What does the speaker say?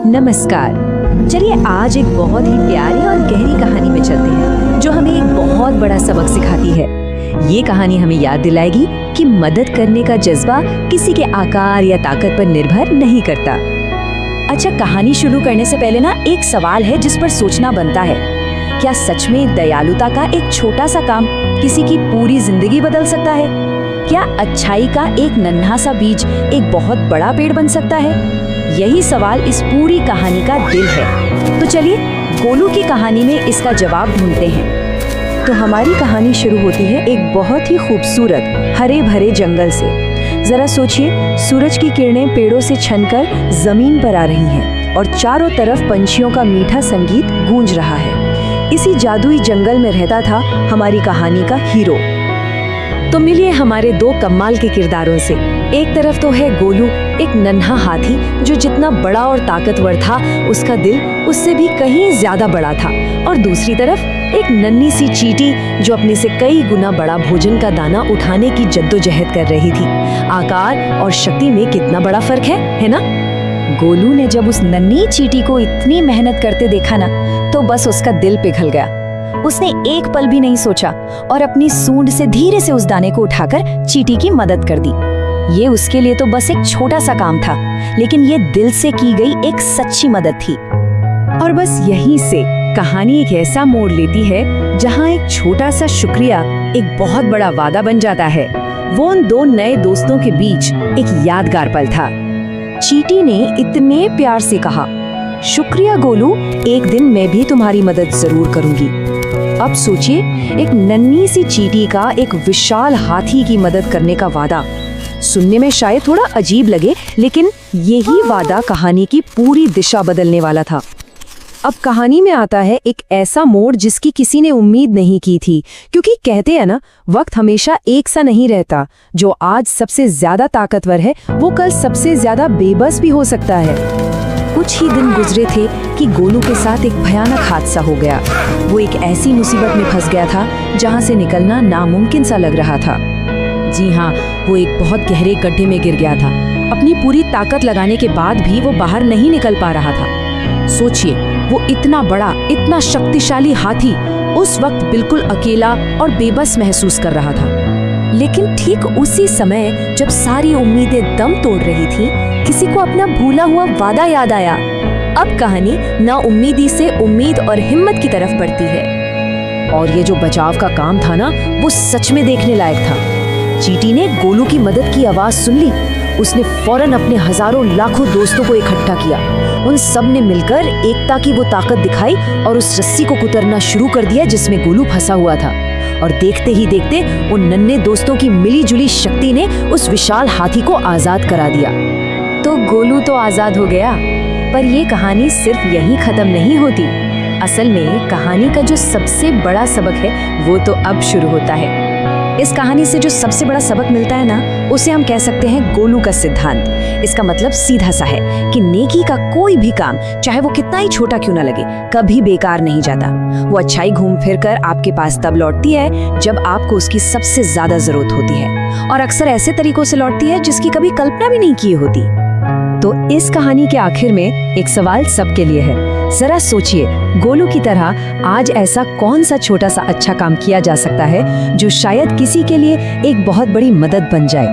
नमस्कार। चलिए आज एक बहुत ही प्यारी और गहरी कहानी में चलते हैं जो हमें एक बहुत बड़ा सबक सिखाती है। ये कहानी हमें याद दिलाएगी कि मदद करने का जज्बा किसी के आकार या ताकत पर निर्भर नहीं करता। अच्छा, कहानी शुरू करने से पहले ना एक सवाल है जिस पर सोचना बनता है। क्या सच में दयालुता का एक छोटा सा काम किसी की पूरी जिंदगी बदल सकता है? क्या अच्छाई का एक नन्हा सा बीज एक बहुत बड़ा पेड़ बन सकता है? यही सवाल इस पूरी कहानी का दिल है। तो चलिए गोलू की कहानी में इसका जवाब ढूंढते हैं। तो हमारी कहानी शुरू होती है एक बहुत ही खूबसूरत हरे भरे जंगल से। जरा सोचिए, सूरज की किरणें पेड़ों से छनकर जमीन पर आ रही हैं और चारों तरफ पंछियों का मीठा संगीत गूंज रहा है। इसी जादुई जंगल में रहता था हमारी कहानी का हीरो। तो मिलिए हमारे दो कमाल के किरदारों से। एक तरफ तो है गोलू, एक नन्हा हाथी जो जितना बड़ा और ताकतवर था उसका दिल उससे भी कहीं ज्यादा बड़ा था। और दूसरी तरफ एक नन्ही सी चींटी जो अपने से कई गुना बड़ा भोजन का दाना उठाने की जद्दोजहद कर रही थी। आकार और शक्ति में कितना बड़ा फर्क है ना? गोलू ने जब उस नन्ही चींटी को इतनी मेहनत करते देखा ना, तो बस उसका दिल पिघल गया। उसने एक पल भी नहीं सोचा और अपनी सूंड से धीरे से उस दाने को उठाकर चींटी की मदद कर दी। ये उसके लिए तो बस एक छोटा सा काम था, लेकिन ये दिल से की गई एक सच्ची मदद थी। और बस यहीं से कहानी एक ऐसा मोड़ लेती है जहाँ एक छोटा सा शुक्रिया एक बहुत बड़ा वादा बन जाता है। वो उन दो नए दोस्तों के बीच एक यादगार पल था। चींटी ने इतने प्यार से कहा, शुक्रिया गोलू, एक दिन मैं भी तुम्हारी मदद जरूर करूंगी। अब सोचिए, एक नन्ही सी चींटी का एक विशाल हाथी की मदद करने का वादा। सुनने में शायद थोड़ा अजीब लगे, लेकिन यही वादा कहानी की पूरी दिशा बदलने वाला था। अब कहानी में आता है एक ऐसा मोड़ जिसकी किसी ने उम्मीद नहीं की थी, क्योंकि कहते हैं ना, वक्त हमेशा एक सा नहीं रहता। जो आज सबसे ज्यादा ताकतवर है वो कल सबसे ज्यादा बेबस भी हो सकता है। कुछ ही दिन गुजरे थे कि गोलू के साथ एक भयानक हादसा हो गया। वो एक ऐसी मुसीबत में फंस गया था जहां से निकलना नामुमकिन सा लग रहा था। जी हाँ, वो एक बहुत गहरे गड्ढे में गिर गया था। अपनी पूरी ताकत लगाने के बाद भी वो बाहर नहीं निकल पा रहा था। सोचिए, वो इतना बड़ा, इतना शक्तिशाली हाथी उस वक्त बिल्कुल अकेला और बेबस महसूस कर रहा था। लेकिन ठीक उसी समय जब सारी उम्मीदें दम तोड़ रही थी, किसी को अपना भूला हुआ वादा याद आया। अब कहानी नाउम्मीदी से उम्मीद और हिम्मत की तरफ बढ़ती है। और ये जो बचाव का काम था ना, वो सच में देखने लायक था। चींटी ने गोलू की मदद की आवाज सुन ली। उसने फौरन अपने हजारों लाखों दोस्तों को इकट्ठा किया। उन सब ने मिलकर एकता की वो ताकत दिखाई और उस रस्सी को कुतरना शुरू कर दिया जिसमें गोलू फंसा हुआ था। और देखते ही देखते उन नन्हे दोस्तों की मिलीजुली शक्ति ने उस विशाल हाथी को आजाद करा दिया। तो गोलू तो आजाद हो गया, पर ये कहानी सिर्फ यहीं खत्म नहीं होती। असल में कहानी का जो सबसे बड़ा सबक है वो तो अब शुरू होता है। इस कहानी से जो सबसे बड़ा सबक मिलता है ना, उसे हम कह सकते हैं गोलू का सिद्धांत। इसका मतलब सीधा सा है कि नेकी का कोई भी काम, चाहे वो कितना ही छोटा क्यों ना लगे, कभी बेकार नहीं जाता। वो अच्छाई घूम फिर कर आपके पास तब लौटती है जब आपको उसकी सबसे ज्यादा जरूरत होती है, और अक्सर ऐसे तरीकों से लौटती है जिसकी कभी कल्पना भी नहीं की होती। तो इस कहानी के आखिर में एक सवाल सबके लिए है। जरा सोचिए, गोलू की तरह आज ऐसा कौन सा छोटा सा अच्छा काम किया जा सकता है जो शायद किसी के लिए एक बहुत बड़ी मदद बन जाए।